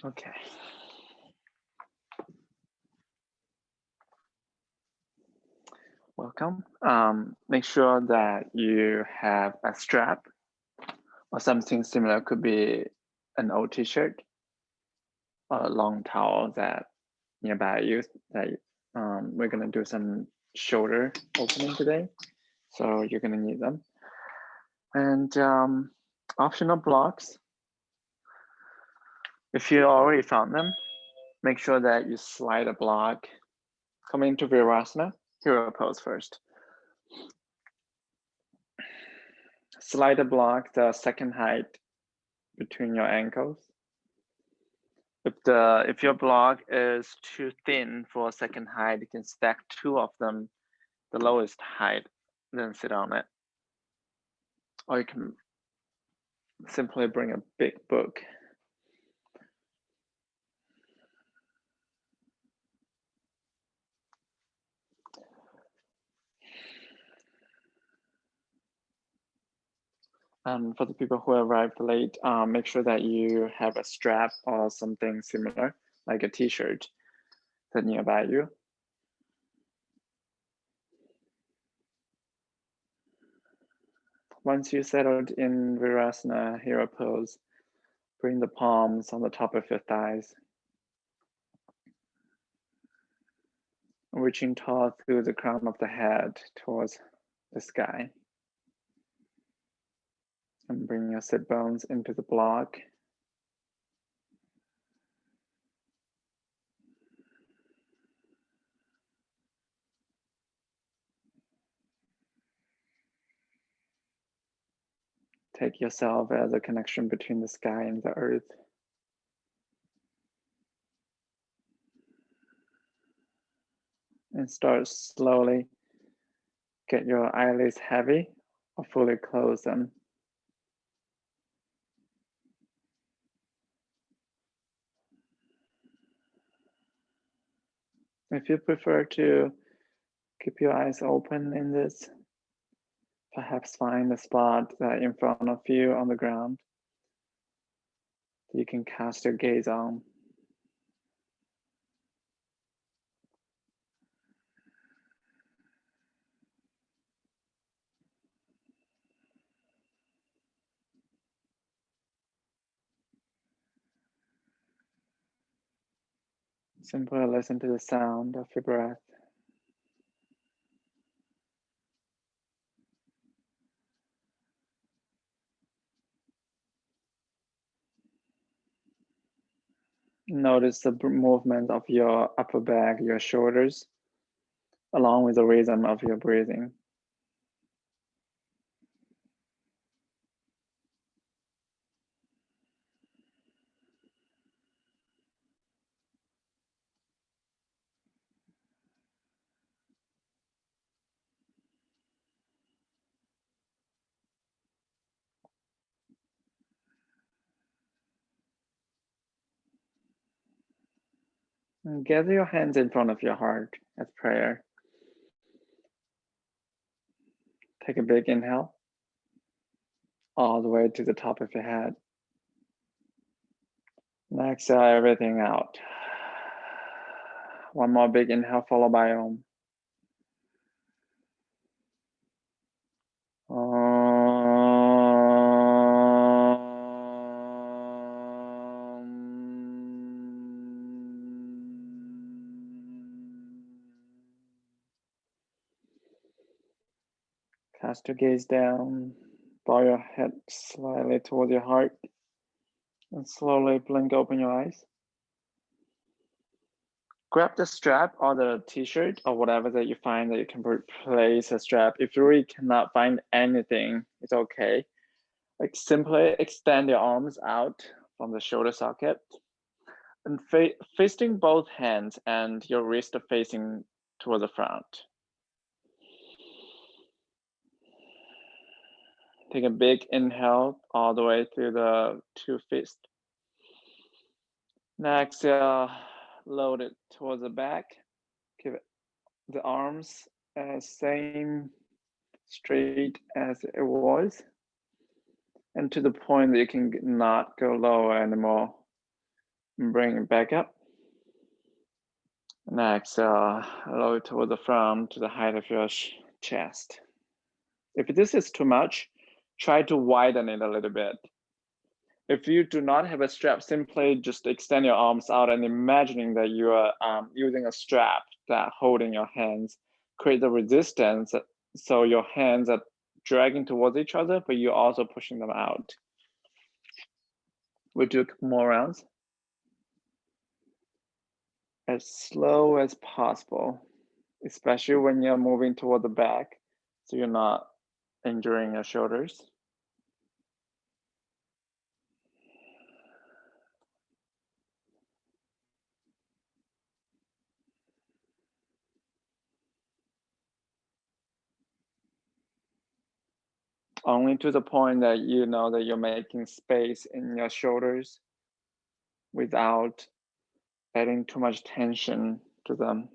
Okay. Welcome. Make sure that you have a strap or something similar. Could be an old t-shirt or a long towel that nearby you. That we're gonna do some shoulder opening today, so you're gonna need them. And optional blocks. If you already found them, make sure that you slide a block coming into Virasana, hero pose first. Slide a block the second height between your ankles. If your block is too thin for a second height, you can stack two of them, the lowest height, then sit on it. Or you can simply bring a big book. And for the people who arrived late, make sure that you have a strap or something similar, like a t-shirt, that's nearby you. Once you settled in Virasana hero pose, bring the palms on the top of your thighs, reaching tall through the crown of the head towards the sky. And bring your sit bones into the block. Take yourself as a connection between the sky and the earth. And start slowly. Get your eyelids heavy or fully close them. If you prefer to keep your eyes open in this, perhaps find a spot in front of you on the ground that you can cast your gaze on. Simply listen to the sound of your breath. Notice the movement of your upper back, your shoulders, along with the rhythm of your breathing. And gather your hands in front of your heart as prayer. Take a big inhale, all the way to the top of your head. And exhale everything out. One more big inhale followed by Om. Cast your gaze down, bow your head slightly toward your heart, and slowly blink open your eyes. Grab the strap or the t-shirt or whatever that you find that you can replace a strap. If you really cannot find anything, it's okay. Like simply extend your arms out from the shoulder socket and facing both hands and your wrist facing toward the front. Take a big inhale all the way through the two fists. Next, load it towards the back. Keep the arms same straight as it was, and to the point that you can not go lower anymore. Bring it back up. And exhale, lower it toward the front to the height of your chest. If this is too much, try to widen it a little bit. If you do not have a strap, simply just extend your arms out and imagining that you are using a strap that holding your hands, create the resistance so your hands are dragging towards each other, but you're also pushing them out. We'll do a couple more rounds. As slow as possible, especially when you're moving toward the back, so you're not injuring your shoulders. Only to the point that you know that you're making space in your shoulders without adding too much tension to them.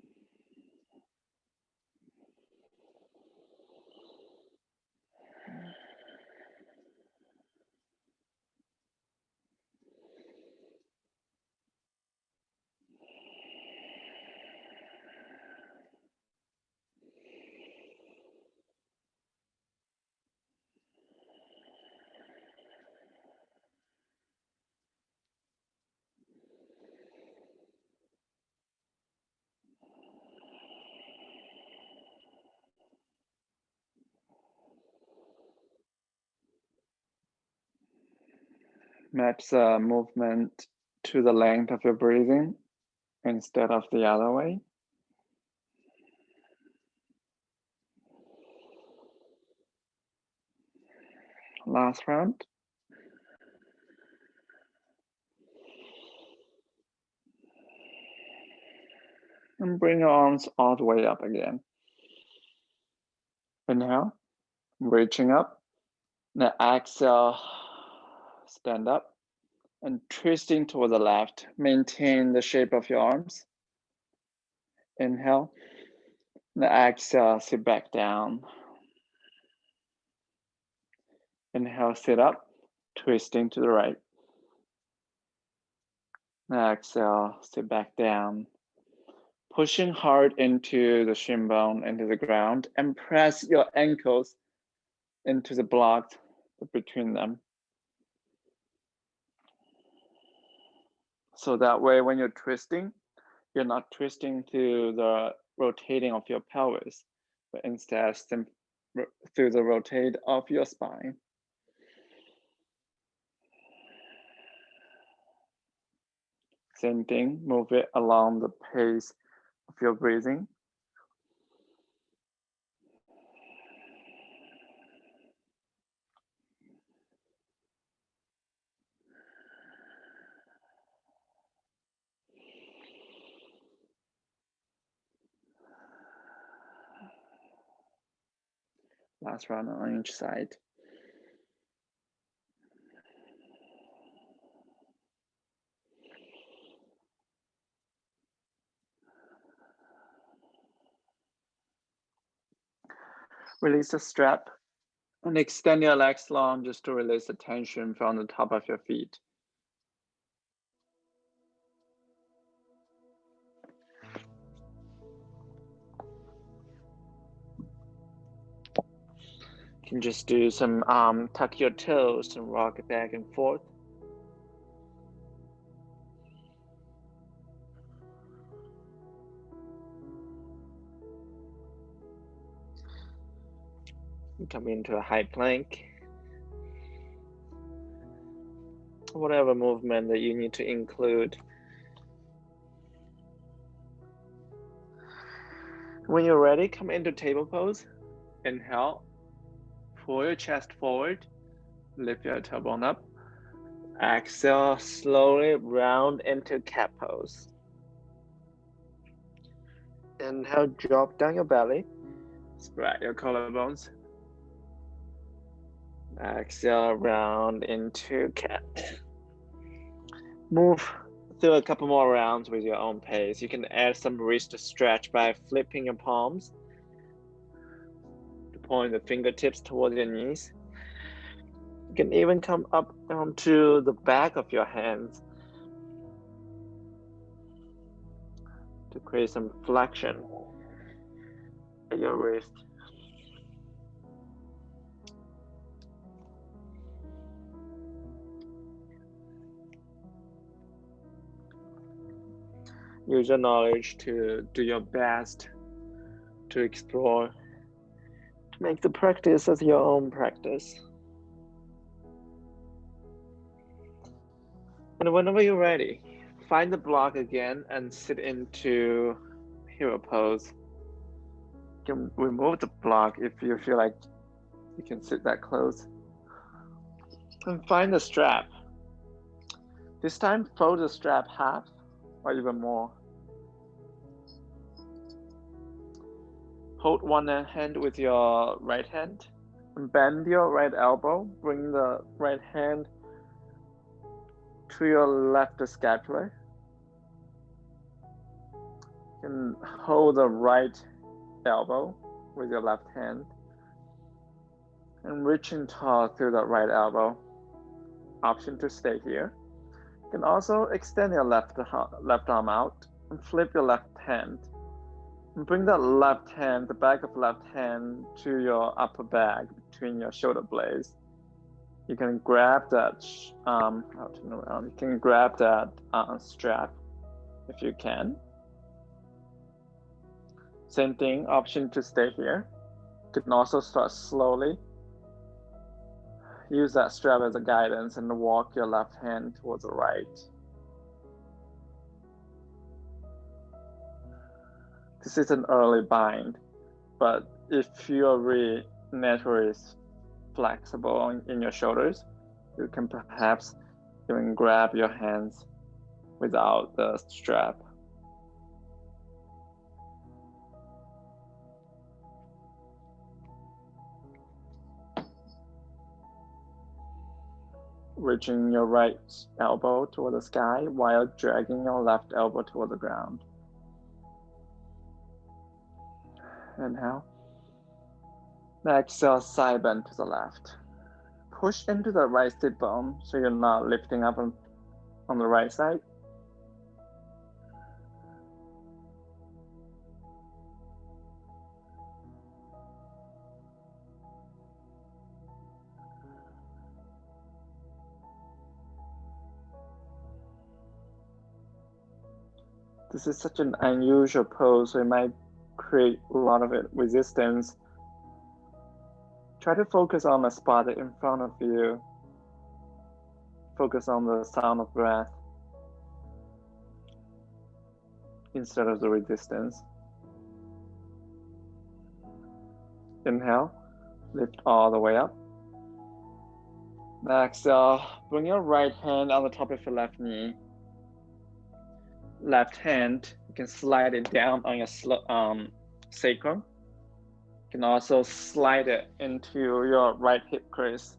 Match the movement to the length of your breathing instead of the other way. Last round. And bring your arms all the way up again. Inhale, reaching up. Now exhale, stand up and twisting toward the left. Maintain the shape of your arms. Inhale. Now exhale, sit back down. Inhale, sit up, twisting to the right. Now exhale, sit back down. Pushing hard into the shin bone, into the ground, and press your ankles into the block between them. So that way, when you're twisting, you're not twisting to the rotating of your pelvis, but instead through the rotate of your spine. Same thing, move it along the pace of your breathing. Last round on each side. Release the strap and extend your legs long just to release the tension from the top of your feet. You can just do some tuck your toes and rock it back and forth. Come into a high plank. Whatever movement that you need to include. When you're ready, come into table pose. Inhale, pull your chest forward, lift your tailbone up. Exhale, slowly round into cat pose. Inhale, drop down your belly, spread your collarbones. Exhale, round into cat. Move through a couple more rounds with your own pace. You can add some wrist stretch by flipping your palms to point the fingertips towards your knees. You can even come up onto the back of your hands create some flexion at your wrist. Use your knowledge to do your best to explore, to make the practice as your own practice. And whenever you're ready, find the block again and sit into hero pose. You can remove the block if you feel like you can sit that close. And find the strap. This time, fold the strap half or even more. Hold one hand with your right hand and bend your right elbow. Bring the right hand to your left scapula. You can hold the right elbow with your left hand and reaching tall through the right elbow. Option to stay here. You can also extend your left arm out and flip your left hand. And bring that left hand, the back of left hand, to your upper back between your shoulder blades. You can grab that, I'll turn around. You can grab that strap if you can. Same thing, option to stay here. You can also start slowly. Use that strap as a guidance and walk your left hand towards the right. This is an early bind, but if you are really naturally flexible in your shoulders, you can perhaps even grab your hands without the strap. Reaching your right elbow toward the sky while dragging your left elbow toward the ground. Inhale. Exhale, side bend to the left. Push into the right sit bone so you're not lifting up on the right side. This is such an unusual pose, so it might create a lot of resistance. Try to focus on the spot in front of you. Focus on the sound of breath instead of the resistance. Inhale, lift all the way up. Exhale, bring your right hand on the top of your left knee. Left hand, you can slide it down on your sacrum. You can also slide it into your right hip crease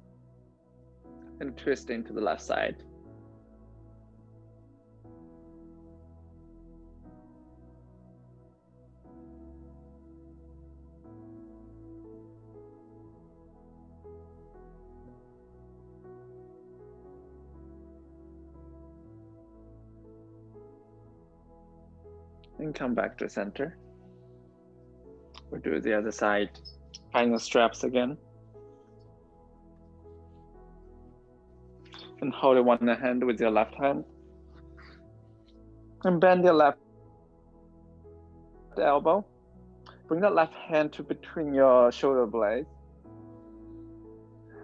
and twist into the left side. And come back to center. We'll do the other side. Find the straps again. And hold one hand with your left hand. And bend your left elbow. Bring that left hand to between your shoulder blades.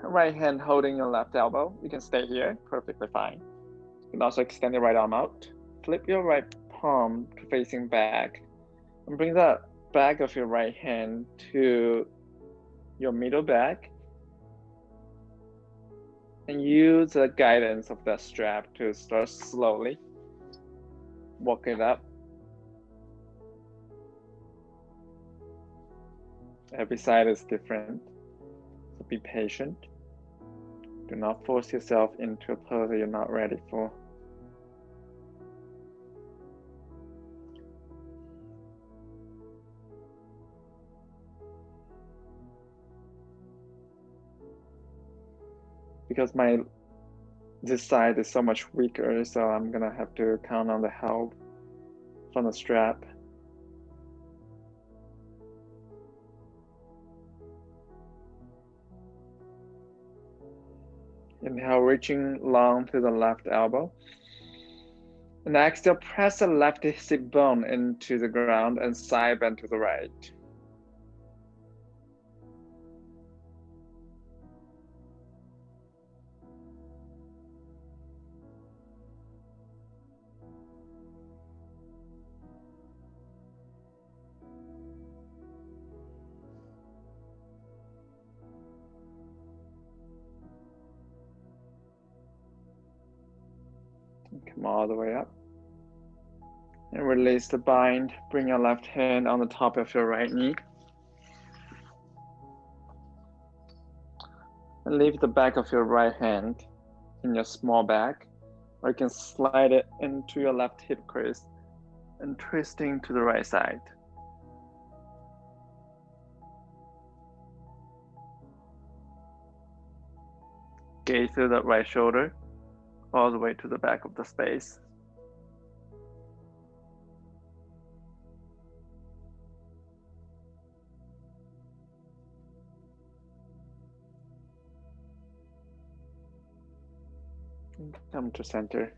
Right hand holding your left elbow. You can stay here, perfectly fine. You can also extend your right arm out. Flip your right palm to facing back. And bring that back of your right hand to your middle back. And use the guidance of that strap to start slowly. Walk it up. Every side is different, so be patient. Do not force yourself into a pose that you're not ready for. Because this side is so much weaker, so I'm gonna have to count on the help from the strap. Inhale, reaching long through the left elbow. And exhale, press the left hip bone into the ground and side bend to the right. Come all the way up. And release the bind. Bring your left hand on the top of your right knee. And leave the back of your right hand in your small back, or you can slide it into your left hip crease and twisting to the right side. Gaze through the right shoulder all the way to the back of the space. And come to center.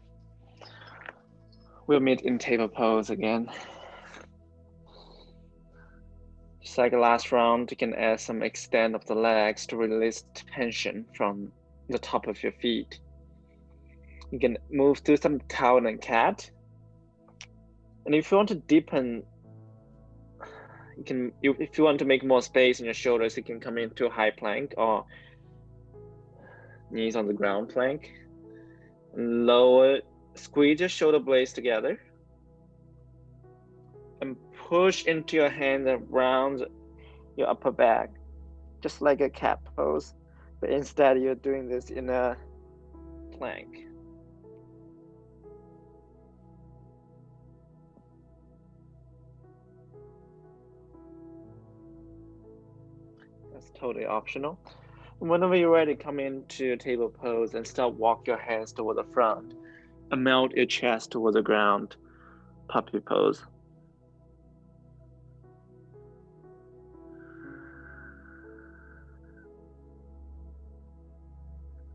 We'll meet in table pose again. Just like the last round, you can add some extend of the legs to release tension from the top of your feet. You can move to some cow and cat. And if you want to deepen, if you want to make more space in your shoulders, you can come into high plank or knees on the ground plank. And lower, squeeze your shoulder blades together. And push into your hand around your upper back, just like a cat pose. But instead, you're doing this in a plank. That's totally optional. And whenever you're ready, come into table pose and start walk your hands toward the front and melt your chest toward the ground. Puppy pose.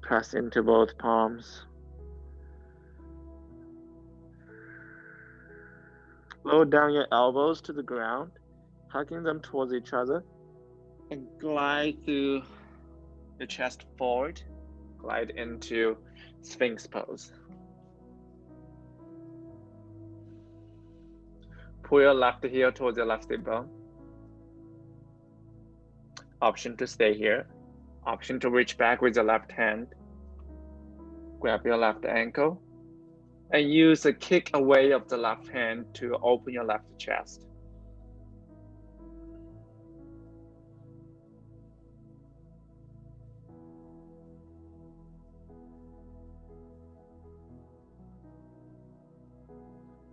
Press into both palms. Lower down your elbows to the ground, hugging them towards each other, and glide through your chest forward. Glide into Sphinx pose. Pull your left heel towards your left hip bone. Option to stay here. Option to reach back with your left hand. Grab your left ankle. And use a kick away of the left hand to open your left chest.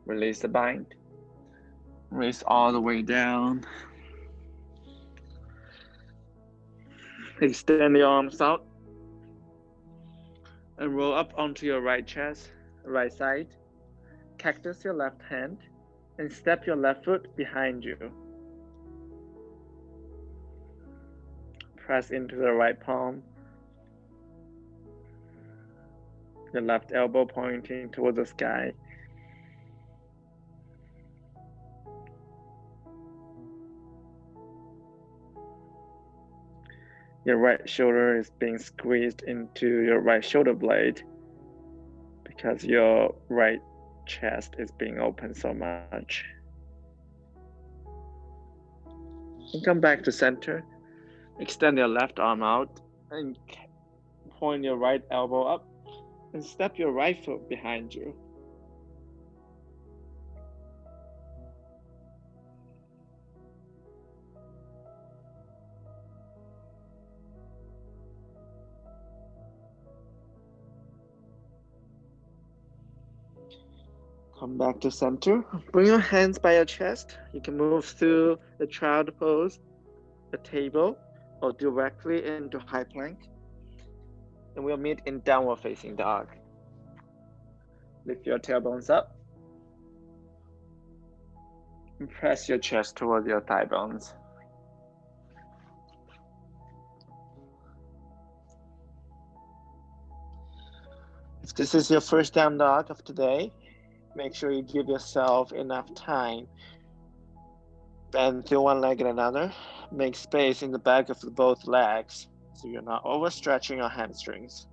Release the bind. Raise all the way down. Extend your arms out. And roll up onto your right chest, right side. Cactus your left hand. And step your left foot behind you. Press into the right palm. The left elbow pointing towards the sky. Your right shoulder is being squeezed into your right shoulder blade because your right chest is being open so much. And come back to center. Extend your left arm out and point your right elbow up and step your right foot behind you. Come back to center. Bring your hands by your chest. You can move through the child pose, the table, or directly into high plank. And we'll meet in downward facing dog. Lift your tailbones up. And press your chest towards your thigh bones. If this is your first down dog of today, make sure you give yourself enough time. Bend through one leg and another. Make space in the back of both legs so you're not overstretching your hamstrings.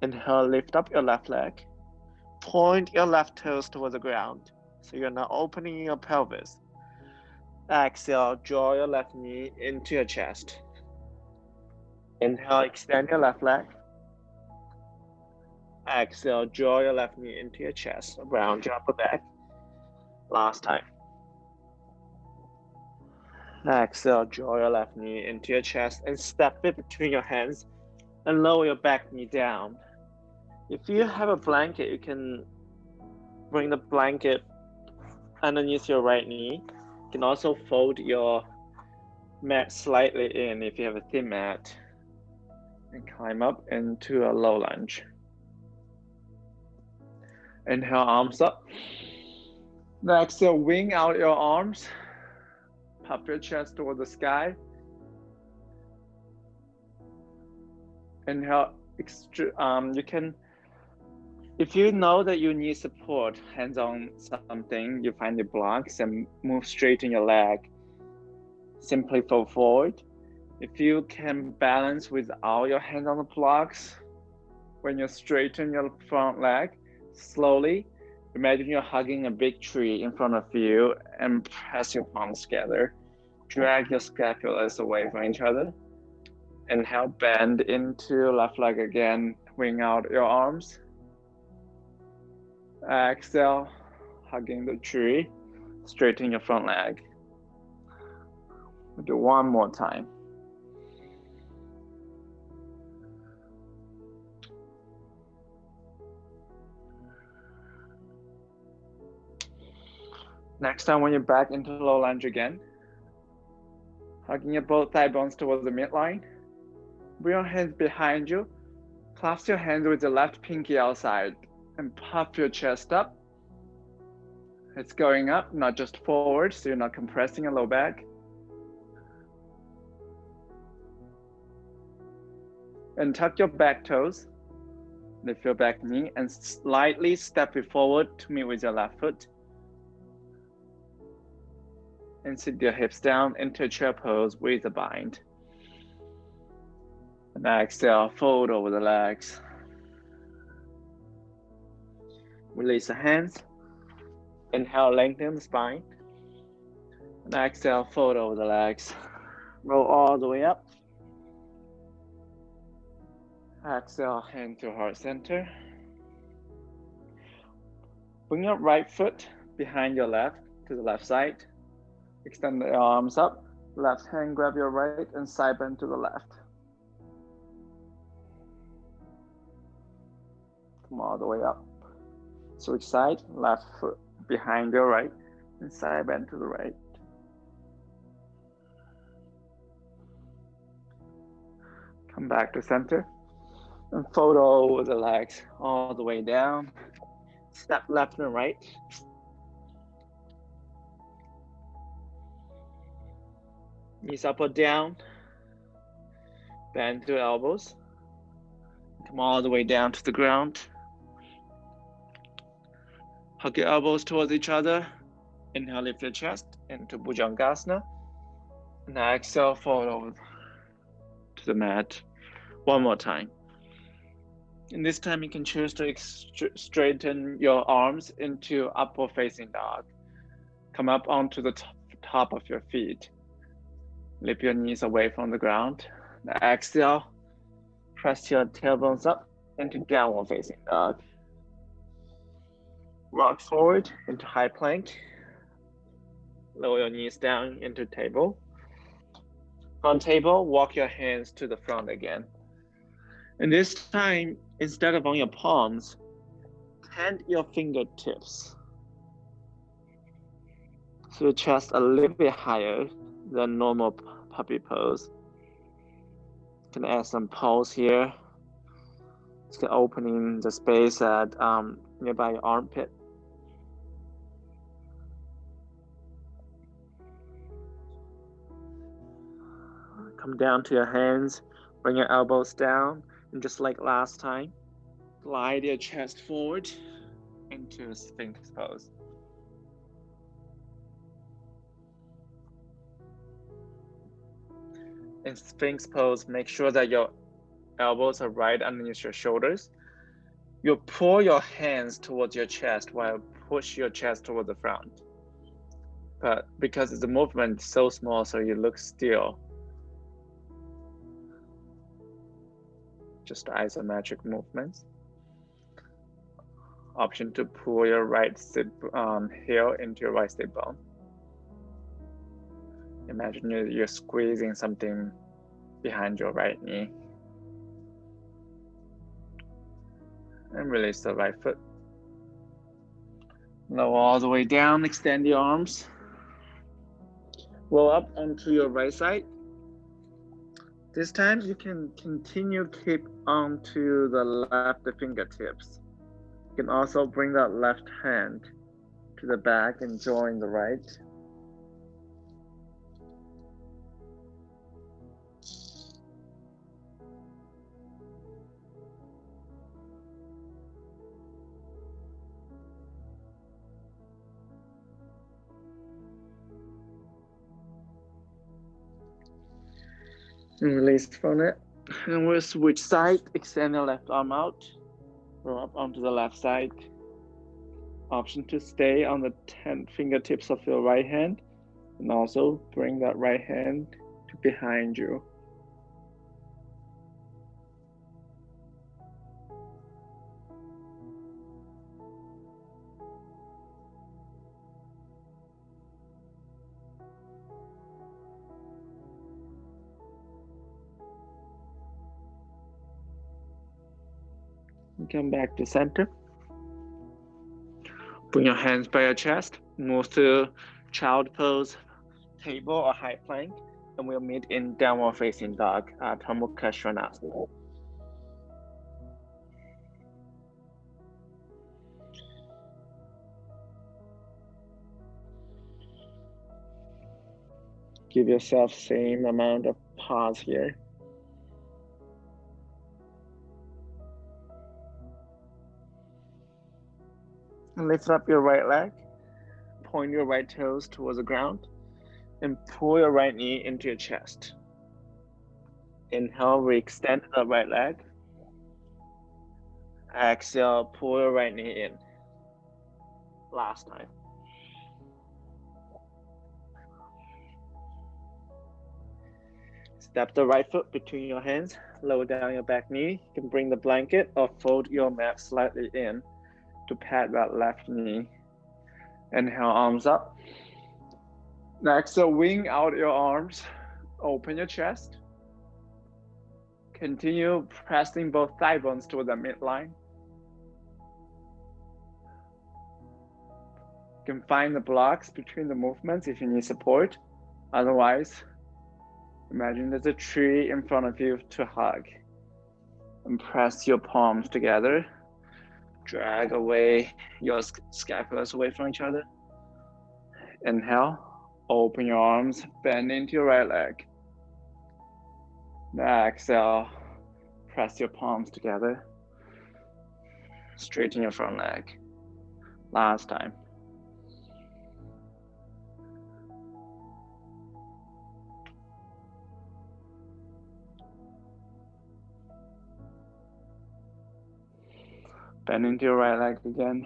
Inhale, lift up your left leg. Point your left toes toward the ground so you're not opening your pelvis. Exhale, draw your left knee into your chest. Inhale, extend your left leg. Exhale, draw your left knee into your chest. Round your upper back. Last time. Exhale, draw your left knee into your chest and step it between your hands and lower your back knee down. If you have a blanket, you can bring the blanket underneath your right knee. You can also fold your mat slightly in if you have a thin mat and climb up into a low lunge. Inhale, arms up. Exhale, wing out your arms. Puff your chest toward the sky. Inhale, you can, if you know that you need support, hands on something, you find the blocks and move straight in your leg. Simply fold forward. If you can balance without your hands on the blocks, when you straighten your front leg, slowly, imagine you're hugging a big tree in front of you and press your palms together. Drag your scapulas away from each other. Inhale, bend into left leg again, wing out your arms. Exhale, hugging the tree, straighten your front leg. We'll do one more time. Next time when you're back into low lunge again, hugging your both thigh bones towards the midline. Bring your hands behind you. Clasp your hands with the left pinky outside and puff your chest up. It's going up, not just forward, so you're not compressing your low back. And tuck your back toes. Lift your back knee and slightly step it forward to meet with your left foot. And sit your hips down into a chair pose with a bind. And exhale, fold over the legs. Release the hands. Inhale, lengthen the spine. And exhale, fold over the legs. Roll all the way up. Exhale, hand to heart center. Bring your right foot behind your left to the left side. Extend the arms up. Left hand grab your right and side bend to the left. Come all the way up. Switch side, left foot behind your right and side bend to the right. Come back to center and fold over the legs all the way down. Step left and right. Knees up or down. Bend to elbows. Come all the way down to the ground. Hug your elbows towards each other. Inhale, lift your chest into Bhujangasana. And exhale, fold over to the mat. One more time. And this time you can choose to straighten your arms into upward facing dog. Come up onto the top of your feet. Lift your knees away from the ground. Exhale, press your tailbones up into downward facing dog. Rock forward into high plank. Lower your knees down into table. On table, walk your hands to the front again. And this time, instead of on your palms, hand your fingertips. So your chest a little bit higher than normal puppy pose. You can add some pulse here. Just opening the space at nearby your armpit. Come down to your hands, bring your elbows down, and just like last time, glide your chest forward into Sphinx pose. In Sphinx pose, make sure that your elbows are right underneath your shoulders. You pull your hands towards your chest while push your chest toward the front. But because the movement is so small, so you look still. Just isometric movements. Option to pull your right heel into your right sit bone. Imagine you're squeezing something behind your right knee. And release the right foot. Lower all the way down, extend your arms. Roll up onto your right side. This time you can continue keep onto the left fingertips. You can also bring that left hand to the back and join the right. And release from it. And we'll switch side, extend the left arm out, roll up onto the left side. Option to stay on the 10 fingertips of your right hand, and also bring that right hand to behind you. Come back to center. Bring your hands by your chest. Move to child pose, table or high plank, and we'll meet in downward facing dog at Adho Mukha Svanasana. Give yourself same amount of pause here. And lift up your right leg, point your right toes towards the ground, and pull your right knee into your chest. Inhale, re-extend the right leg. Exhale, pull your right knee in. Last time. Step the right foot between your hands, lower down your back knee. You can bring the blanket or fold your mat slightly in to pat that left knee. Inhale, arms up. Next, wing out your arms, open your chest. Continue pressing both thigh bones toward the midline. You can find the blocks between the movements if you need support. Otherwise, imagine there's a tree in front of you to hug. And press your palms together. Drag away your scapulas away from each other. Inhale, open your arms, bend into your right leg. Exhale, press your palms together. Straighten your front leg. Last time. Bend into your right leg again.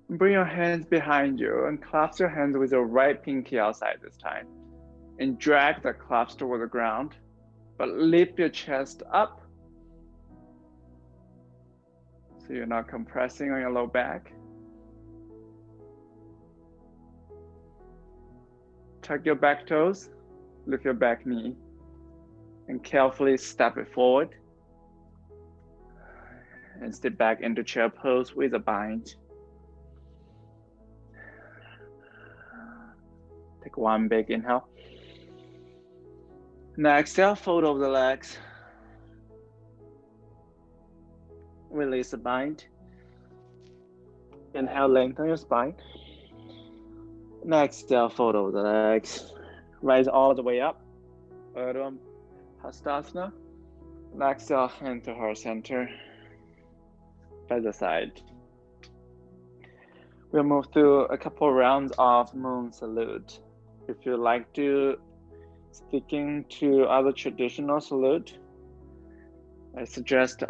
Bring your hands behind you and clasp your hands with your right pinky outside this time. And drag the clasp toward the ground, but lift your chest up. So you're not compressing on your low back. Tuck your back toes, lift your back knee, and carefully step it forward. And step back into chair pose with a bind. Take one big inhale. Now exhale, fold over the legs. Release the bind. Inhale, lengthen your spine. Now exhale, fold over the legs. Rise all the way up. Urdhva Hastasana. And exhale, hand to heart center by the side. We'll move through a couple rounds of moon salute. If you like to sticking to other traditional salute, I suggest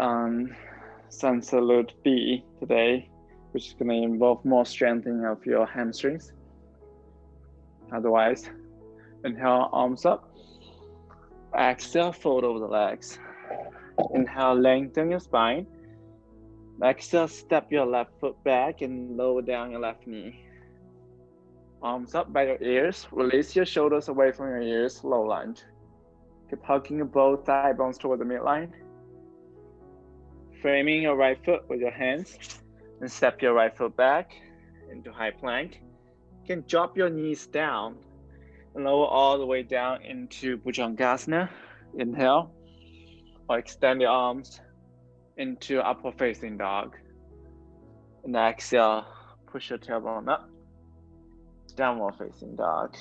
sun salute B today, which is going to involve more strengthening of your hamstrings. Otherwise, inhale, arms up. Exhale, fold over the legs. Inhale, lengthen your spine. Exhale, step your left foot back and lower down your left knee. Arms up by your ears. Release your shoulders away from your ears. Low lunge. Keep hugging both thigh bones toward the midline. Framing your right foot with your hands. And step your right foot back into high plank. You can drop your knees down and lower all the way down into Bhujangasana. Inhale. Or extend your arms into upward facing dog. And exhale, push your tailbone up. Downward facing dog.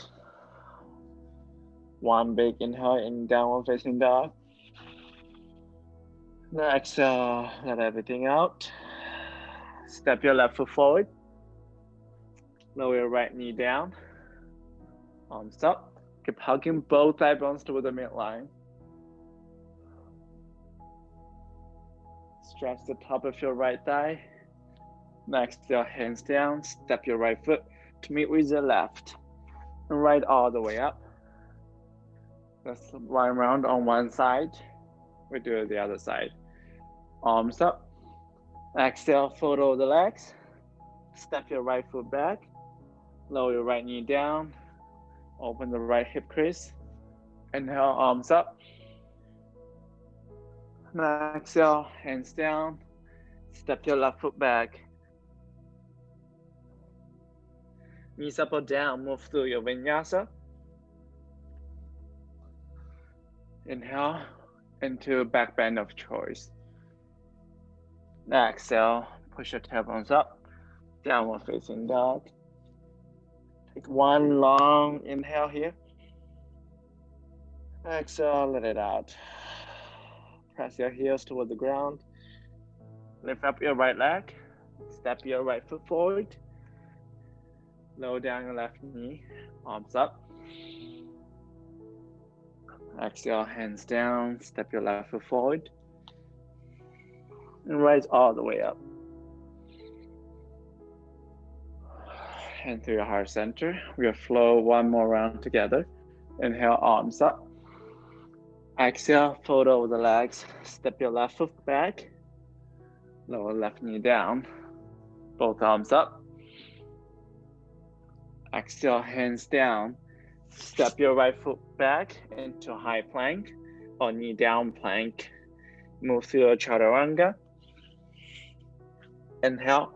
One big inhale in downward facing dog. And exhale, let everything out. Step your left foot forward. Lower your right knee down. Arms up. Keep hugging both thigh bones toward the midline. Stretch the top of your right thigh. Next, your hands down. Step your right foot to meet with the left. And right all the way up. That's one round on one side. We do the other side. Arms up. Exhale, fold over the legs. Step your right foot back. Lower your right knee down. Open the right hip crease. Inhale, arms up. Exhale, hands down. Step your left foot back. Knees up or down, move through your vinyasa. Inhale into back bend of choice. Exhale, push your tailbones up. Downward facing dog. Take one long inhale here. Exhale, let it out. Press your heels toward the ground. Lift up your right leg. Step your right foot forward. Lower down your left knee. Arms up. Exhale, hands down. Step your left foot forward. And rise all the way up. Hand to your heart center. We'll flow one more round together. Inhale, arms up. Exhale, fold over the legs. Step your left foot back. Lower left knee down. Both arms up. Exhale, hands down. Step your right foot back into high plank or knee down plank. Move through your chaturanga. Inhale.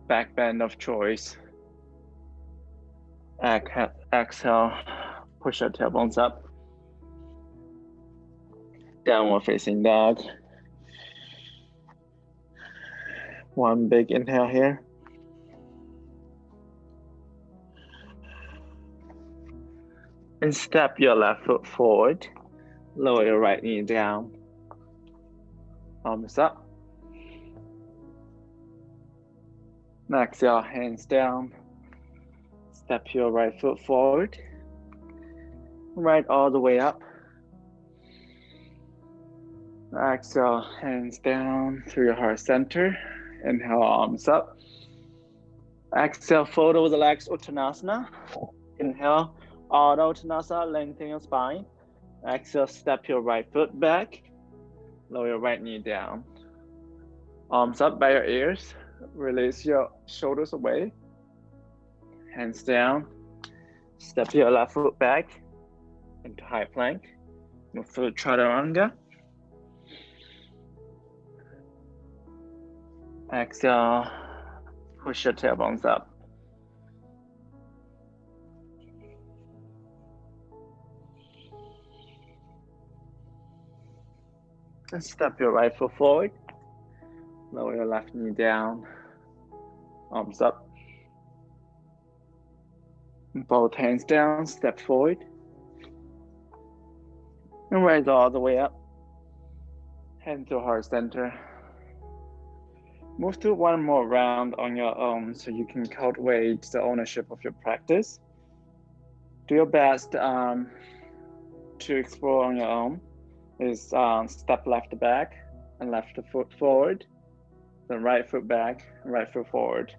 Back bend of choice. Exhale, push your tailbones up. Downward facing dog. One big inhale here. And step your left foot forward. Lower your right knee down. Arms up. Exhale, hands down. Step your right foot forward. Right all the way up. Exhale, hands down through your heart center. Inhale, arms up. Exhale, fold over the legs, Uttanasana. Inhale, Ardha Uttanasana, lengthen your spine. Exhale, step your right foot back. Lower your right knee down. Arms up by your ears. Release your shoulders away. Hands down. Step your left foot back into high plank. Move through chaturanga. Exhale, push your tailbones up. And step your right foot forward. Lower your left knee down. Arms up. Both hands down, step forward. And raise all the way up. Hand to heart center. Move to one more round on your own so you can cultivate the ownership of your practice. Do your best to explore on your own. Is step left back and left foot forward, then right foot back, right foot forward.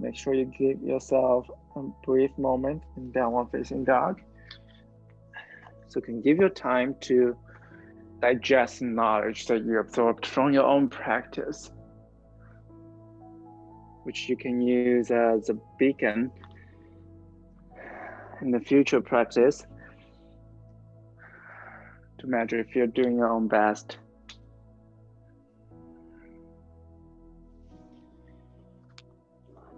Make sure you give yourself a brief moment in downward facing dog. So you can give your time to digest knowledge that you absorbed from your own practice, which you can use as a beacon in the future practice to measure if you're doing your own best.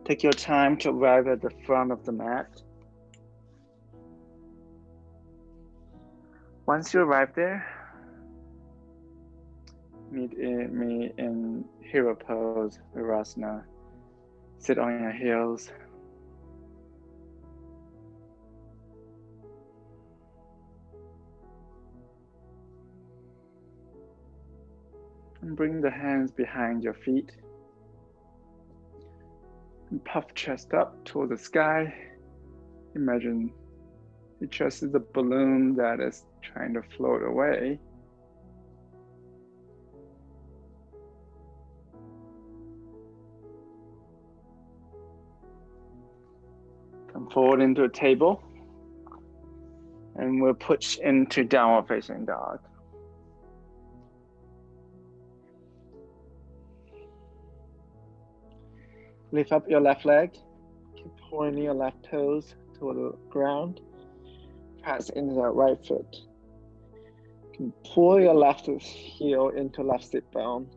Take your time to arrive at the front of the mat. Once you arrive there, meet me in hero pose, Virasana. Sit on your heels. And bring the hands behind your feet. And puff chest up toward the sky. Imagine your chest is a balloon that is trying to float away. Come forward into a table. And we'll push into downward facing dog. Lift up your left leg. Keep pointing your left toes toward the ground. Press into the right foot. You can pull your left heel into left sit bone.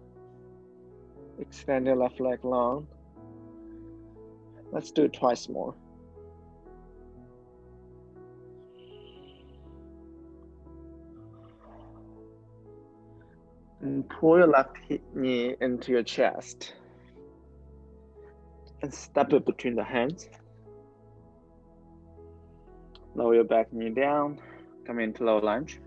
Extend your left leg long. Let's do it twice more. And pull your left knee into your chest. And step it between the hands. Lower your back knee down. Come into low lunge.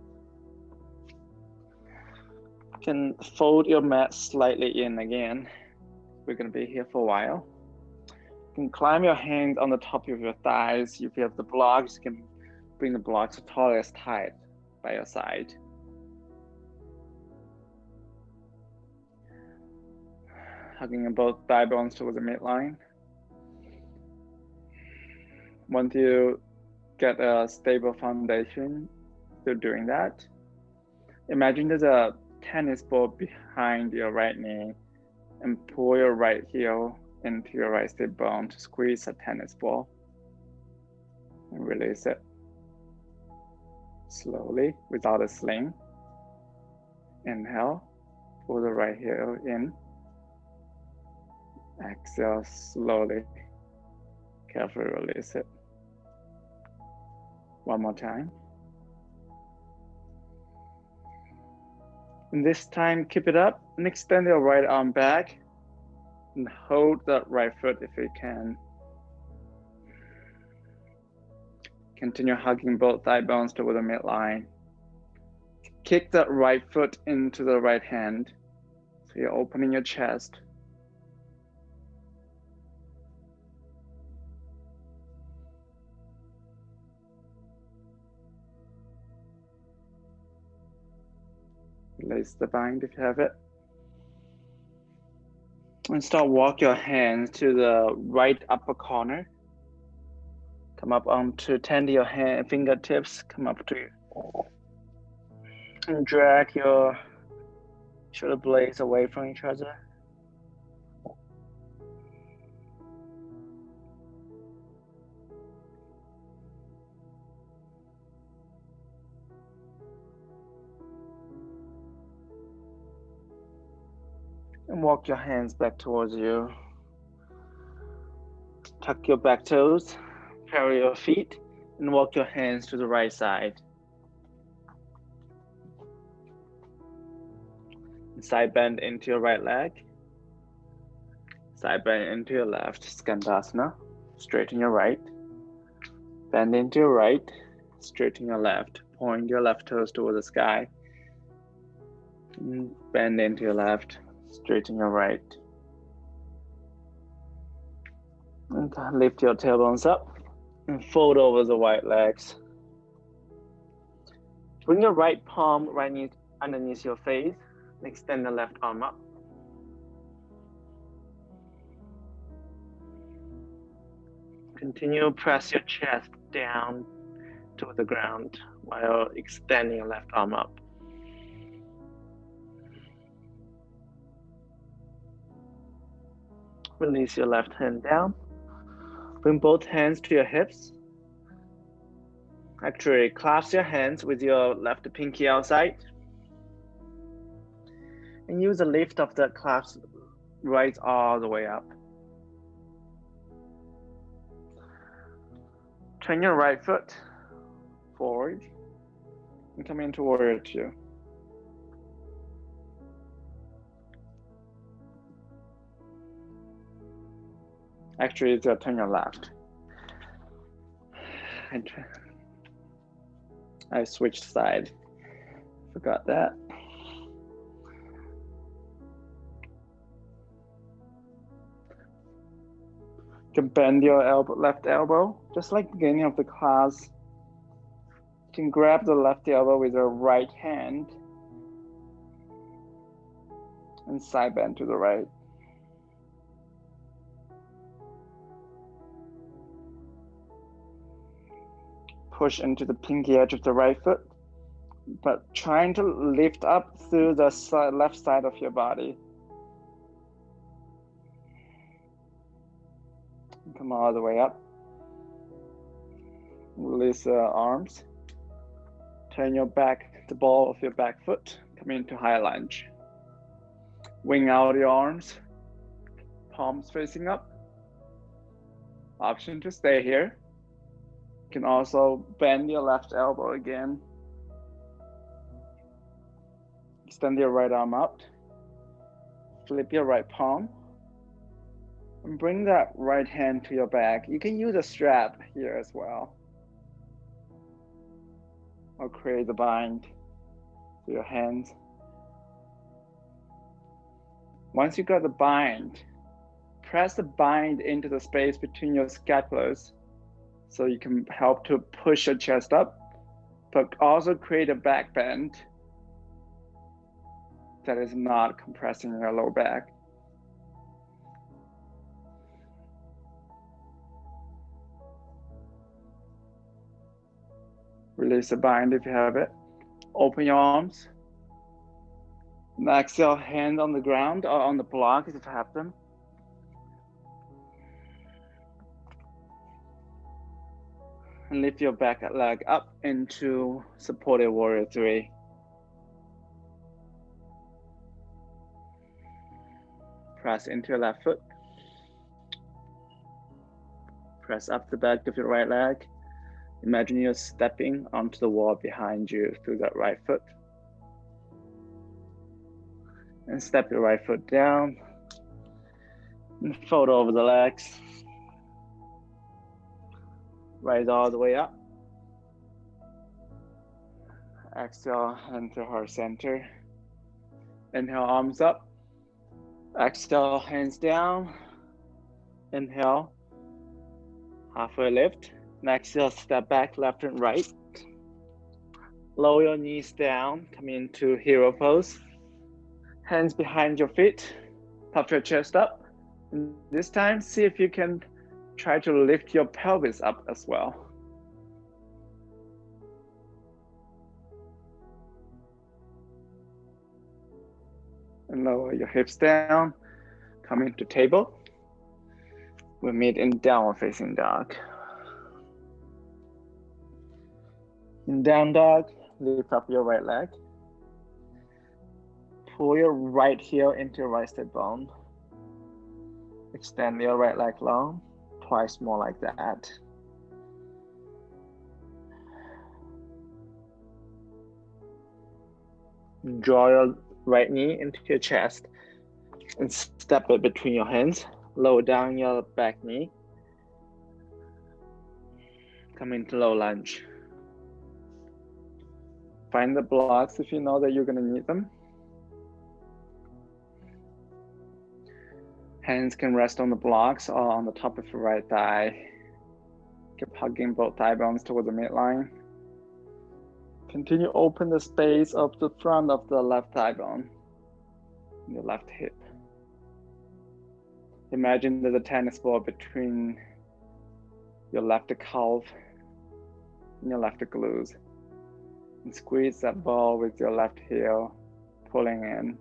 You can fold your mat slightly in again. We're going to be here for a while. You can climb your hands on the top of your thighs. If you have the blocks, you can bring the blocks to tallest height by your side. Hugging both thigh bones towards the midline. Once you get a stable foundation, still doing that, imagine there's a tennis ball behind your right knee and pull your right heel into your right sit bone to squeeze a tennis ball and release it slowly without a sling. Inhale, pull the right heel in. Exhale slowly, carefully release it. One more time. And this time, keep it up and extend your right arm back and hold that right foot if you can. Continue hugging both thigh bones toward the midline. Kick the right foot into the right hand. So you're opening your chest. Release the bind if you have it. And start walk your hands to the right upper corner. Come up onto tend your hand, fingertips, come up to you. And drag your shoulder blades away from each other. And walk your hands back towards you. Tuck your back toes, parallel your feet, and walk your hands to the right side. Side bend into your right leg. Side bend into your left, Skandasana. Straighten your right. Bend into your right, straighten your left. Point your left toes toward the sky. Bend into your left, straighten your right. And lift your tailbones up and fold over the right legs. Bring your right palm right knee underneath your face. Extend the left arm up. Continue press your chest down to the ground while extending your left arm up. Release your left hand down. Bring both hands to your hips. Actually, clasp your hands with your left pinky outside. And use the lift of the clasp right all the way up. Turn your right foot forward and come into warrior two. Actually, it's turn your left. I switched side. Forgot that. You can bend your left elbow, just like beginning of the class. You can grab the left elbow with your right hand and side bend to the right. Push into the pinky edge of the right foot, but trying to lift up through the left side of your body. Come all the way up. Release the arms. Turn your back, the ball of your back foot. Come into high lunge. Wing out your arms. Palms facing up. Option to stay here. You can also bend your left elbow again. Extend your right arm out. Flip your right palm. And bring that right hand to your back. You can use a strap here as well. Or create the bind to your hands. Once you got the bind, press the bind into the space between your scapulars so you can help to push your chest up, but also create a back bend that is not compressing your lower back. Release the bind if you have it. Open your arms. And exhale, hand on the ground or on the block if you have them. And lift your back leg up into supported warrior three. Press into your left foot. Press up the back of your right leg. Imagine you're stepping onto the wall behind you through that right foot. And step your right foot down. And fold over the legs. Rise all the way up. Exhale, hand to heart center. Inhale, arms up. Exhale, hands down. Inhale, halfway lift. And exhale, step back, left and right. Lower your knees down, come into hero pose. Hands behind your feet, puff your chest up. And this time, see if you can try to lift your pelvis up as well. And lower your hips down, come into table. We meet in downward facing dog. In down dog, lift up your right leg. Pull your right heel into your right sit bone. Extend your right leg long, twice more like that. Draw your right knee into your chest and step it between your hands. Lower down your back knee. Come into low lunge. Find the blocks if you know that you're going to need them. Hands can rest on the blocks or on the top of your right thigh. Keep hugging both thigh bones toward the midline. Continue open the space of the front of the left thigh bone, your left hip. Imagine there's a tennis ball between your left calf and your left glutes. And squeeze that ball with your left heel, pulling in.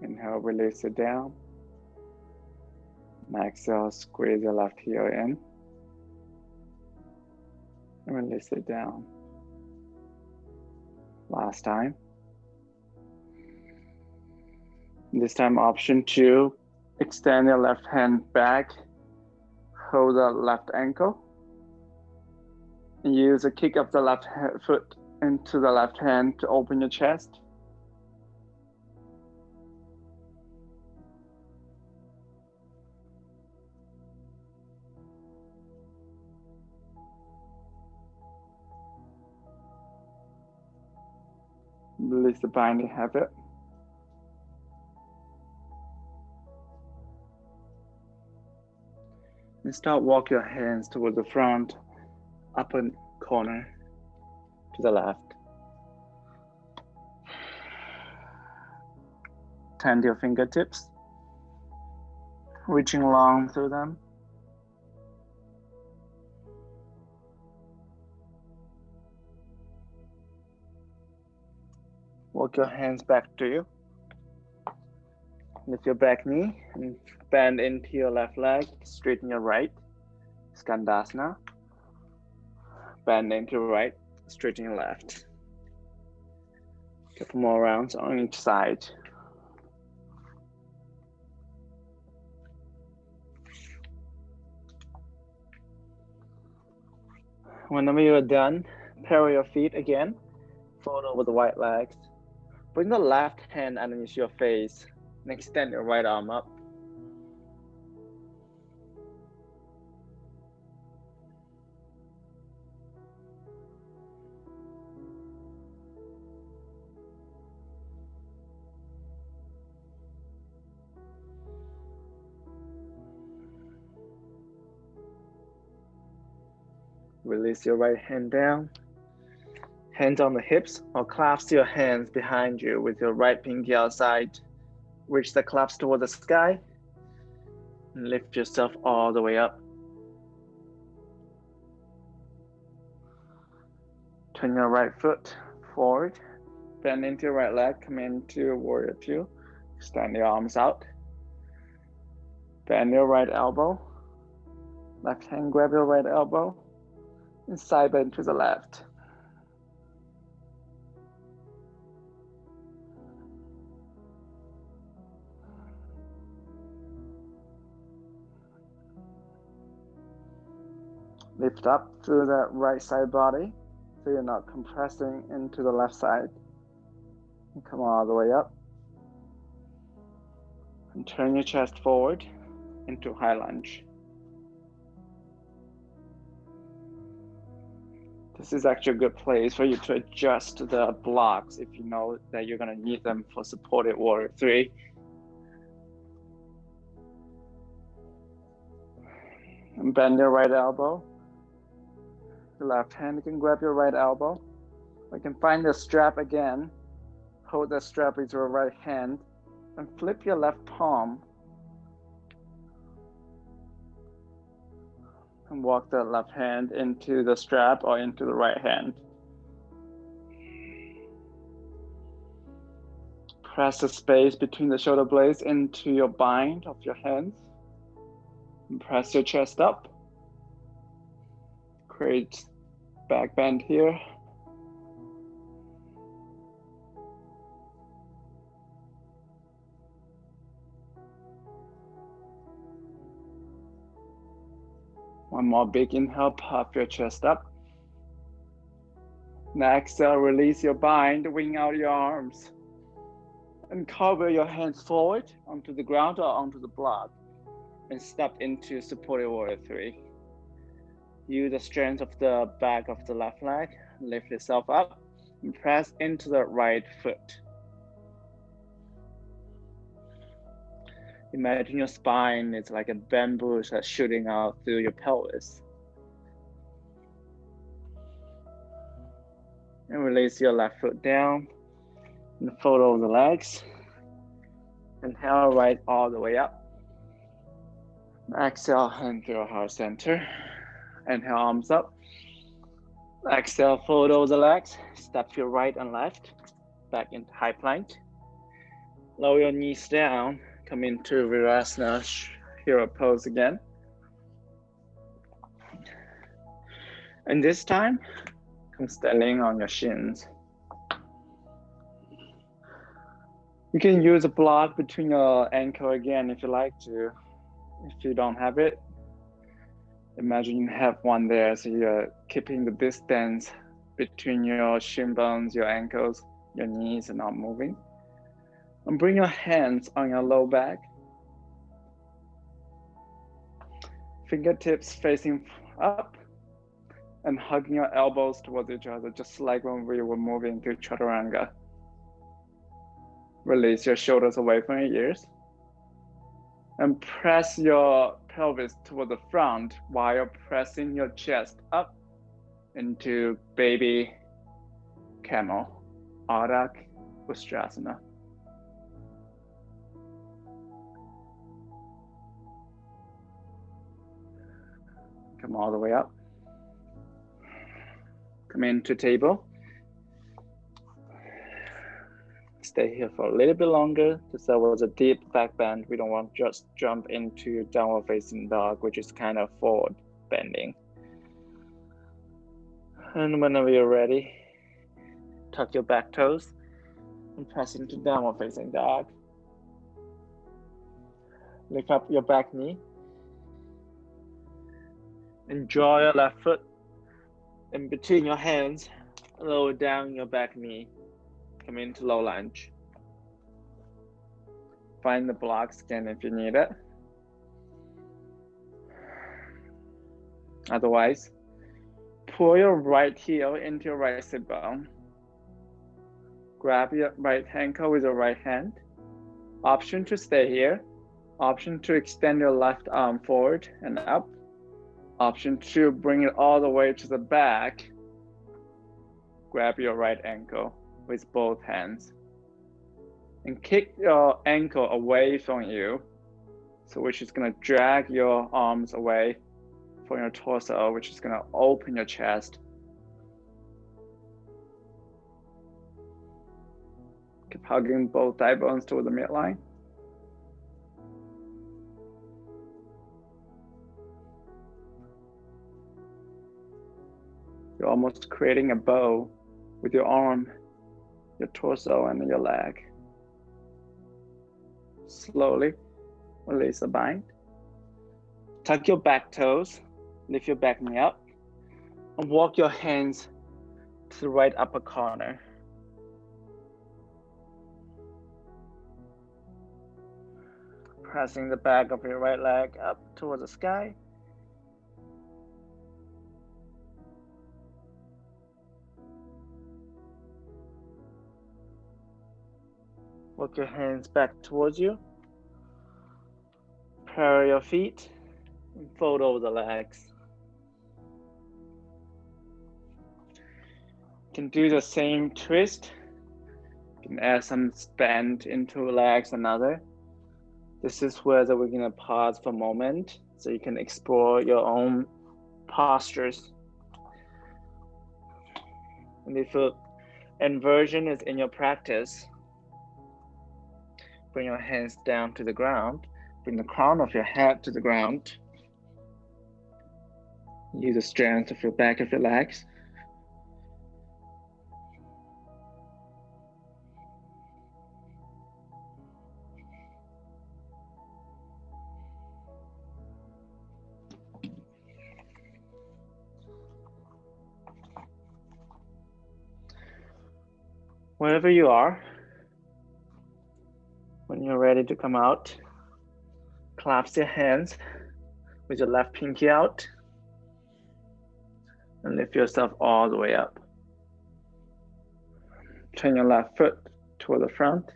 Inhale, release it down. And exhale, squeeze your left heel in. And release it down. Last time. This time, option 2, extend your left hand back, hold the left ankle, and use a kick of the left foot into the left hand to open your chest. Release the binding habit. And start walk your hands towards the front, upper corner to the left. Tend your fingertips, reaching long through them. Walk your hands back to you. Lift your back knee and bend into your left leg, straighten your right, Skandasana. Bend into your right, straighten your left. Couple more rounds on each side. Whenever you're done, parallel your feet again, fold over the right legs. Bring the left hand underneath your face and extend your right arm up. Release your right hand down. Hands on the hips or clasp your hands behind you with your right pinky outside. Reach the clasp toward the sky. And lift yourself all the way up. Turn your right foot forward. Bend into your right leg. Come into warrior 2. Extend your arms out. Bend your right elbow. Left hand grab your right elbow. And side bend to the left. Lift up through the right side body so you're not compressing into the left side. And come all the way up. And turn your chest forward into high lunge. This is actually a good place for you to adjust the blocks if you know that you're going to need them for supported warrior 3. And bend your right elbow. The left hand, you can grab your right elbow. You can find the strap again. Hold the strap with your right hand and flip your left palm. And walk the left hand into the strap or into the right hand. Press the space between the shoulder blades into your bind of your hands. And press your chest up. Create back bend here. One more big inhale, puff your chest up. Now exhale, release your bind, wing out your arms. And cover your hands forward onto the ground or onto the block. And step into supported warrior 3. Use the strength of the back of the left leg. Lift yourself up and press into the right foot. Imagine your spine is like a bamboo that's shooting out through your pelvis. And release your left foot down and fold over the legs. Inhale right all the way up. Exhale, hand to your heart center. Inhale, arms up. Exhale, fold over the legs. Step your right and left. Back into high plank. Lower your knees down. Come into Virasana hero pose again. And this time, come standing on your shins. You can use a block between your ankle again if you like to. If you don't have it, imagine you have one there, so you're keeping the distance between your shin bones, your ankles, your knees, and not moving. And bring your hands on your low back. Fingertips facing up and hugging your elbows towards each other, just like when we were moving to Chaturanga. Release your shoulders away from your ears. And press your pelvis toward the front while pressing your chest up into baby camel, Ardha Ustrasana. Come all the way up. Come into table. Stay here for a little bit longer because that was a deep back bend. We don't want to just jump into downward facing dog, which is kind of forward bending. And whenever you're ready, tuck your back toes and press into downward facing dog. Lift up your back knee and draw your left foot in between your hands. Lower down your back knee. Come into low lunge. Find the blocks again if you need it. Otherwise, pull your right heel into your right sit bone. Grab your right ankle with your right hand. Option to stay here. Option to extend your left arm forward and up. Option to bring it all the way to the back. Grab your right ankle with both hands and kick your ankle away from you, so which is going to drag your arms away from your torso, which is going to open your chest. Keep hugging both thigh bones toward the midline. You're almost creating a bow with your arm, your torso, and your leg. Slowly release the bind. Tuck your back toes, lift your back knee up, and walk your hands to the right upper corner. Pressing the back of your right leg up towards the sky. Walk your hands back towards you. Parallel your feet and fold over the legs. You can do the same twist. You can add some bend into legs another. This is where we're gonna pause for a moment so you can explore your own postures. And if inversion is in your practice, bring your hands down to the ground. Bring the crown of your head to the ground. Use the strength of your back of your legs. Wherever you are, when you're ready to come out, clasp your hands with your left pinky out and lift yourself all the way up. Turn your left foot toward the front.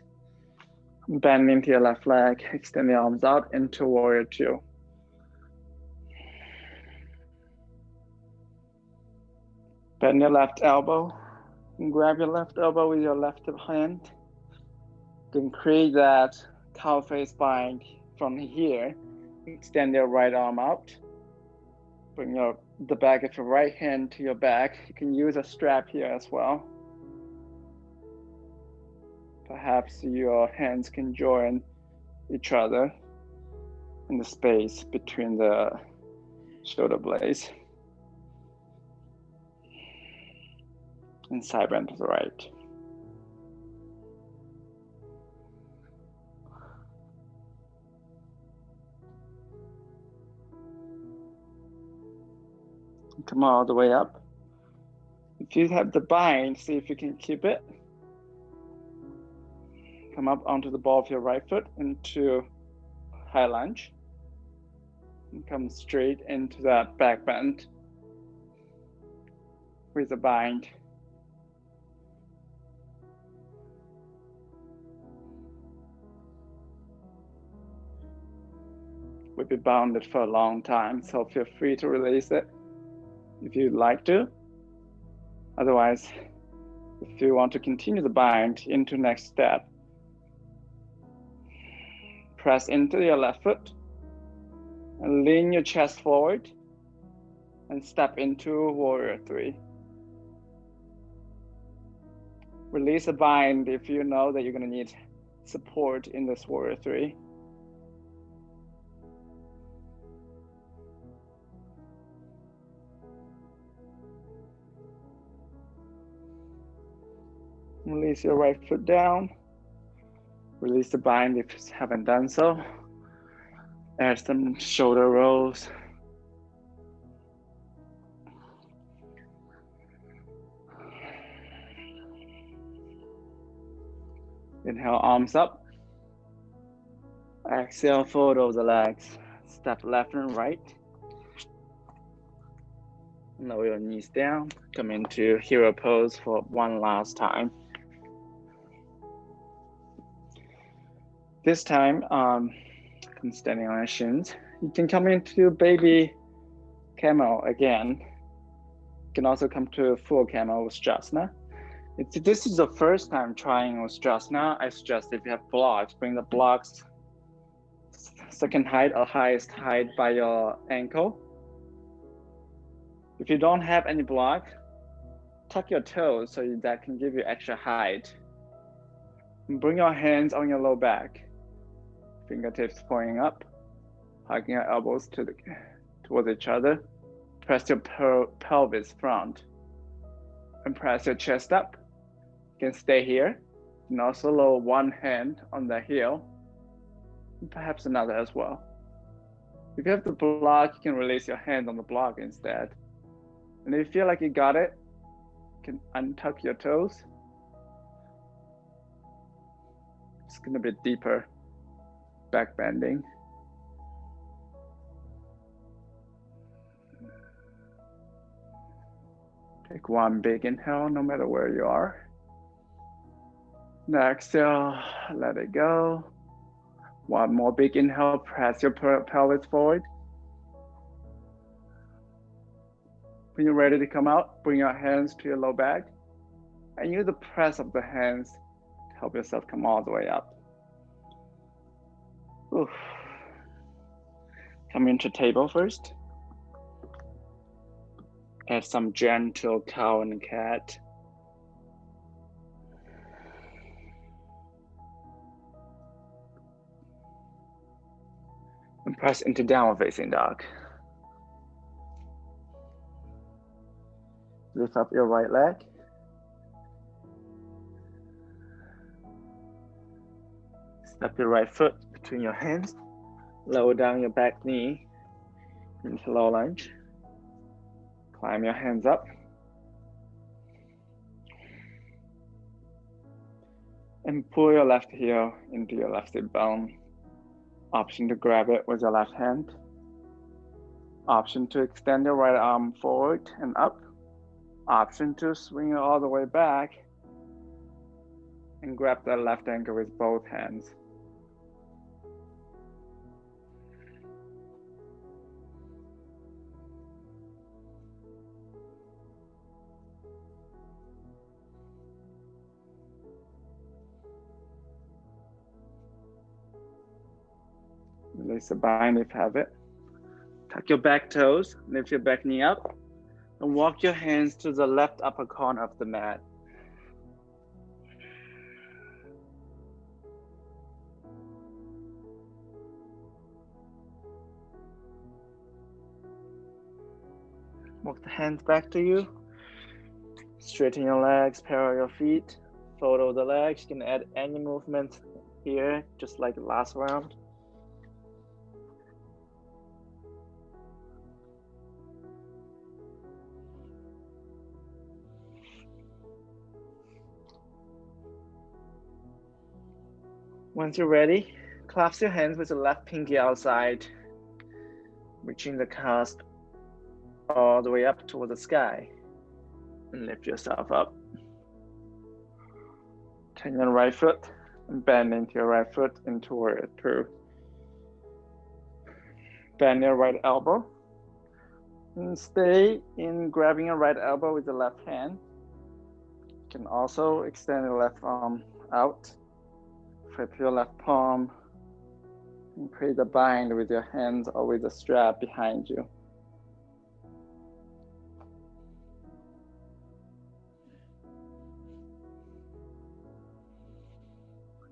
Bend into your left leg, extend the arms out into warrior two. Bend your left elbow and grab your left elbow with your left hand. You can create that cow face bind from here. Extend your right arm out. Bring the back of your right hand to your back. You can use a strap here as well. Perhaps your hands can join each other in the space between the shoulder blades. And side bend to the right. Come all the way up. If you have the bind, see if you can keep it. Come up onto the ball of your right foot into high lunge. And come straight into that back bend with the bind. We'll be bounded for a long time, so feel free to release it if you'd like to. Otherwise, if you want to continue the bind into next step, press into your left foot and lean your chest forward and step into warrior three. Release the bind if you know that you're going to need support in this warrior three. Release your right foot down. Release the bind if you haven't done so. Add some shoulder rolls. Inhale, arms up. Exhale, fold over the legs. Step left and right. Lower your knees down. Come into hero pose for one last time. This time, I'm standing on your shins. You can come into baby camel again. You can also come to full camel Ustrasana. If this is the first time trying Ustrasana, I suggest if you have blocks, bring the blocks second height or highest height by your ankle. If you don't have any block, tuck your toes so that can give you extra height. And bring your hands on your low back. Fingertips pointing up, hugging your elbows towards each other. Press your pelvis front and press your chest up. You can stay here. And also lower one hand on the heel, and perhaps another as well. If you have the block, you can release your hand on the block instead. And if you feel like you got it, you can untuck your toes. It's gonna be deeper back bending. Take one big inhale, no matter where you are. Exhale, let it go. One more big inhale, press your pelvis forward. When you're ready to come out, bring your hands to your low back and use the press of the hands to help yourself come all the way up. Oof. Come into table first. Add some gentle cow and cat. And press into downward facing dog. Lift up your right leg. Step your right foot between your hands. Lower down your back knee into low lunge. Climb your hands up. And pull your left heel into your left sit bone. Option to grab it with your left hand. Option to extend your right arm forward and up. Option to swing it all the way back and grab the left ankle with both hands. Release the bind if you have it. Tuck your back toes, lift your back knee up, and walk your hands to the left upper corner of the mat. Walk the hands back to you. Straighten your legs, parallel your feet. Fold the legs. You can add any movement here, just like the last round. Once you're ready, clasp your hands with the left pinky outside, reaching the clasp all the way up toward the sky, and lift yourself up. Turn your right foot and bend into your right foot into warrior two. Bend your right elbow and stay in grabbing your right elbow with the left hand. You can also extend your left arm out. Flip your left palm and create a bind with your hands or with a strap behind you.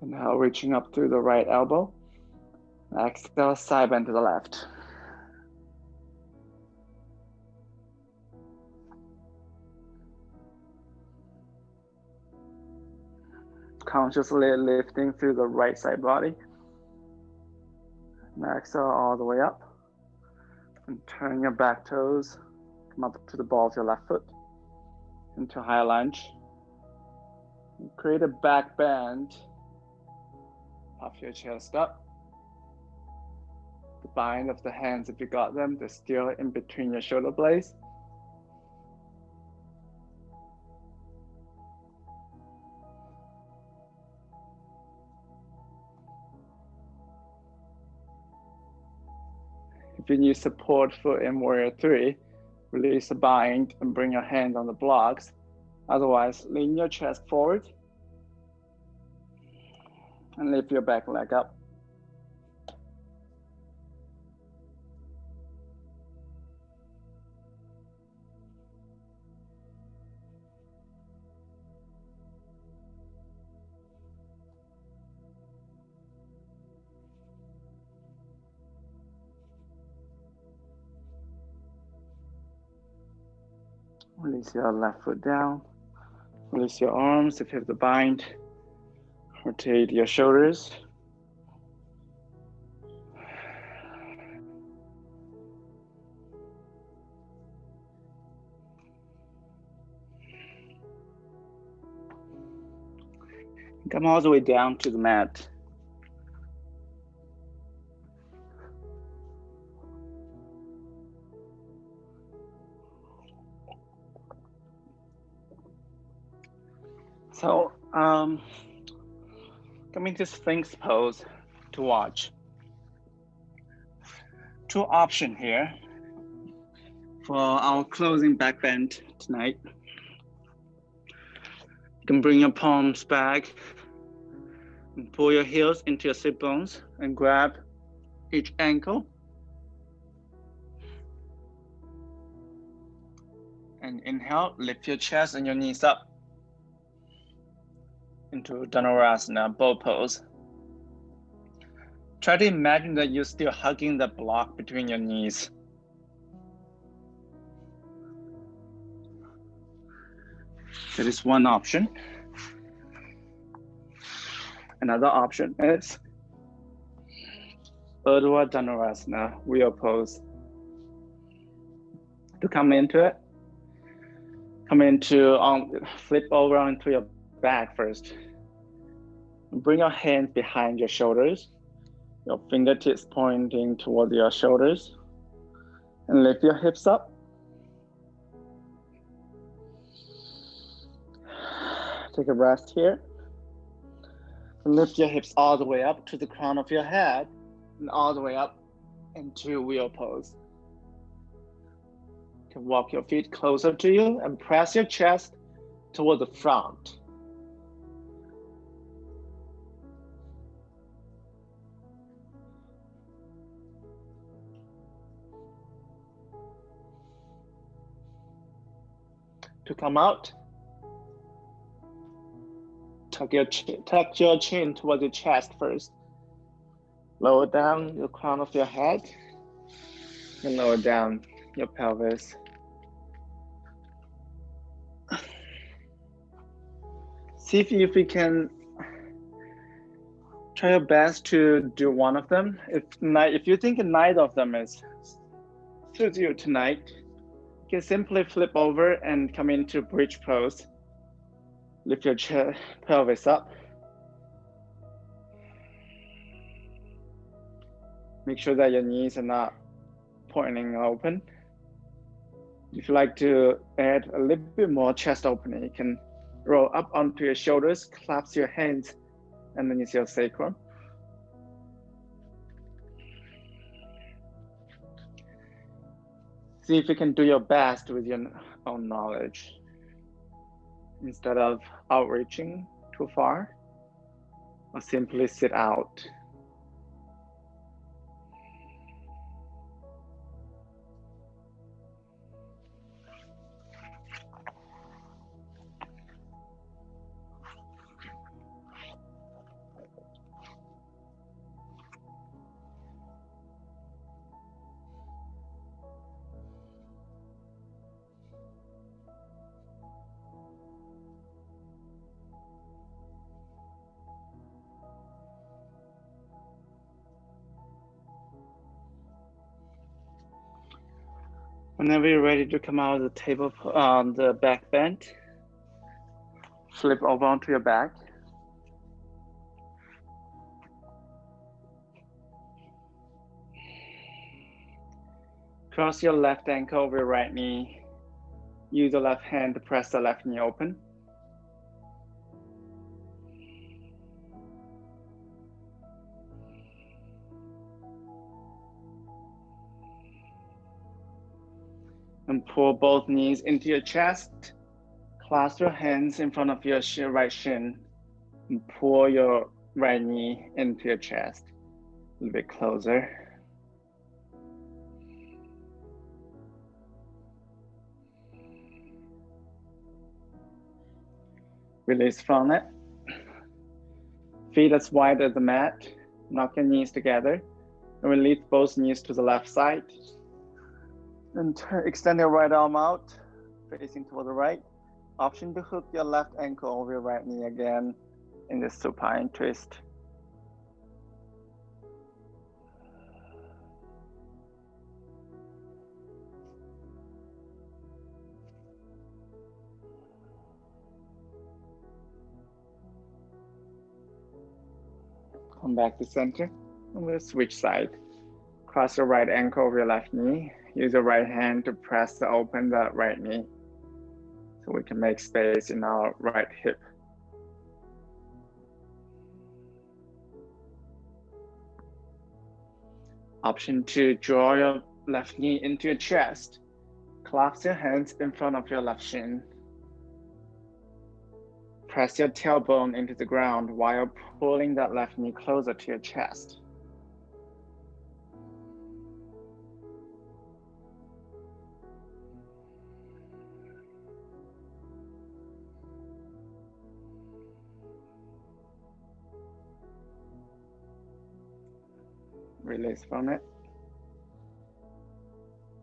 And now reaching up to the right elbow. Exhale, side bend to the left. Consciously lifting through the right side body. And exhale all the way up. And turn your back toes. Come up to the ball of your left foot. Into high lunge. And create a back bend. Puff your chest up. The bind of the hands, if you got them, they're still in between your shoulder blades. If you need support for in warrior three, release the bind and bring your hand on the blocks. Otherwise, lean your chest forward and lift your back leg up. Release your left foot down. Release your arms if you have the bind. Rotate your shoulders. Come all the way down to the mat. So Coming to Sphinx pose to watch. Two options here for our closing back bend tonight. You can bring your palms back and pull your heels into your sit bones and grab each ankle. And inhale, lift your chest and your knees up into Dhanurasana, bow pose. Try to imagine that you're still hugging the block between your knees. That is one option. Another option is Urdhva Dhanurasana, wheel pose. To come into it, flip over onto your back first. Bring your hands behind your shoulders, your fingertips pointing toward your shoulders, and lift your hips up. Take a rest here. And lift your hips all the way up to the crown of your head and all the way up into wheel pose. You can walk your feet closer to you and press your chest toward the front. To come out, tuck your chin towards your chest first. Lower down the crown of your head and lower down your pelvis. See if you can try your best to do one of them. If you think neither of them suits you tonight, you can simply flip over and come into bridge pose. Lift your pelvis up. Make sure that your knees are not pointing open. If you like to add a little bit more chest opening, you can roll up onto your shoulders, clasp your hands underneath your sacrum. See if you can do your best with your own knowledge. Instead of outreaching too far, or simply sit out. Whenever you're ready to come out of the table on the back bend, flip over onto your back. Cross your left ankle over your right knee. Use the left hand to press the left knee open. And pull both knees into your chest. Clasp your hands in front of your right shin. And pull your right knee into your chest. A little bit closer. Release from it. Feet as wide as the mat. Knock your knees together. And release both knees to the left side. And extend your right arm out, facing toward the right. Option to hook your left ankle over your right knee again in the supine twist. Come back to center, and we'll switch side. Cross your right ankle over your left knee. Use your right hand to press to open the right knee so we can make space in our right hip. Option 2, draw your left knee into your chest. Clasp your hands in front of your left shin. Press your tailbone into the ground while pulling that left knee closer to your chest. Release from it.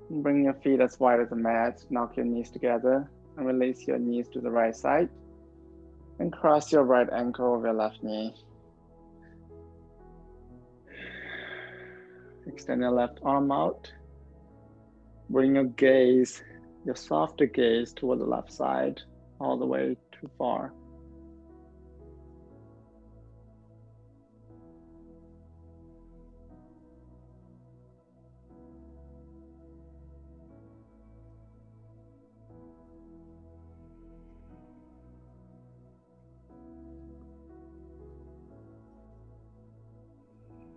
Bring your feet as wide as the mat. Knock your knees together and release your knees to the right side. And cross your right ankle over your left knee. Extend your left arm out. Bring your gaze, your softer gaze, toward the left side, all the way too far.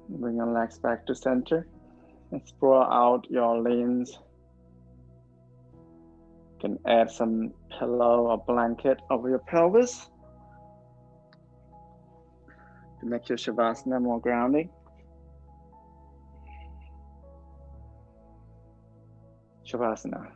Bring your legs back to center and sprawl out your limbs. You can add some pillow or blanket over your pelvis to make your Shavasana more grounding. Shavasana.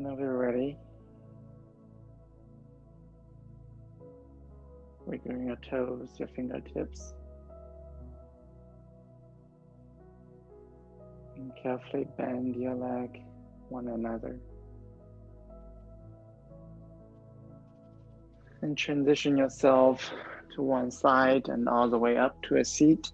Whenever you're ready, wiggling your toes, your fingertips, and carefully bend your leg one another. And transition yourself to one side and all the way up to a seat.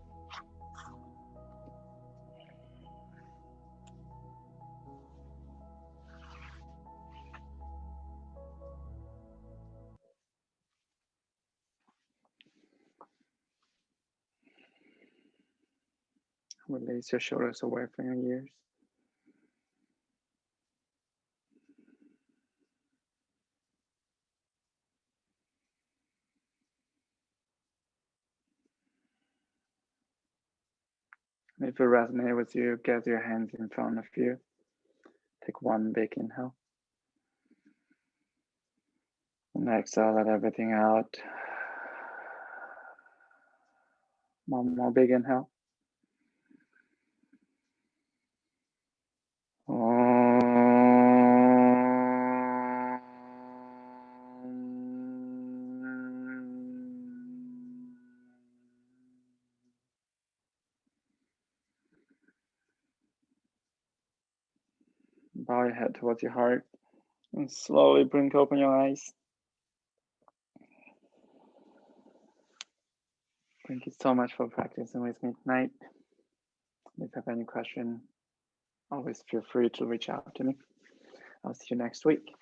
Release your shoulders away from your ears. If it resonates with you, get your hands in front of you. Take one big inhale. And exhale, let everything out. One more big inhale. Bow your head towards your heart and slowly blink open your eyes. Thank you so much for practicing with me tonight. If you have any question, always feel free to reach out to me. I'll see you next week.